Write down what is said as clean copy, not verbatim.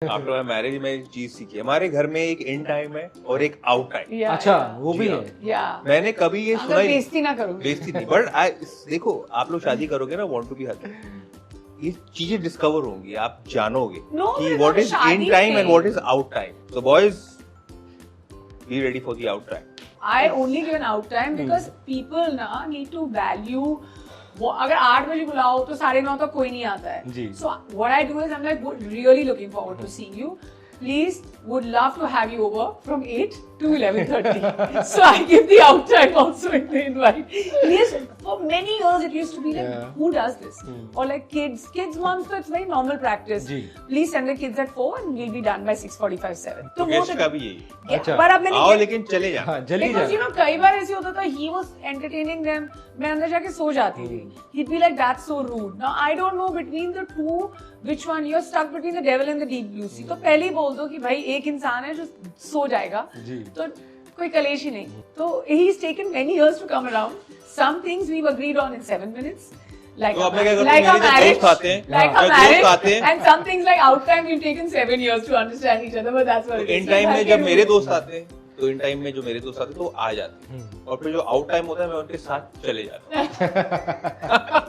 After my marriage में एक चीज सीखी, हमारे घर में एक इन टाइम है और एक आउट टाइम। अच्छा, वो भी है। मैंने कभी ये सुना ही बेइज्जती ना करो, बेइज्जती नहीं, बट देखो आप लोग शादी करोगे ना, वांट टू बी हस्बैंड, ये चीजें डिस्कवर होंगी, आप जानोगे कि what is in time and what is out time. So boys, be ready for the out time. I only give an out time because people ना need to value वो अगर 8 बजे बुलाओ तो 9:30 तक कोई नहीं आता है। जी। So what I do is I'm like really looking forward to seeing you. Please, would love to have you over from 8 to 11:30. So I give the out time also in the invite. Yes, for many years it used to be like, who does this? Or like kids months, so it's very normal practice. Ji. Please send the kids at 4 and we'll be done by 6:45, 7. तो guest का भी यही, अच्छा। पर अब मैंने आओ लेकिन चले जाओ। हाँ, जल्दी Because you जाओ। know कई बार ऐसे होता था, he was entertaining them, मैं अंदर जाके सो जाती थी। He'd be like, that's so rude. Now I don't know between the two which one you're stuck between the devil and the deep blue sea. तो पहले ही बोल दो कि भाई एक इंसान है जो सो जाएगा, जी। तो कोई कलेश ही नहीं। तो he's taken many years to come around. Some things we've agreed on in 7 minutes. Like तो a आपने क्या करते like हैं, a मेरे marriage, दोस्त आते हैं, like a मेरे दोस्त marriage, आते हैं, and some things like out time we've taken 7 years to understand each other, but that's what it is. In time में Like जब you- मेरे दोस्त आते हैं, तो इन टाइम में जो मेरे दोस्त आते हैं तो आ जाते हैं, और फिर जो आउट टाइम होता है मैं उनके साथ चले जाता हूँ।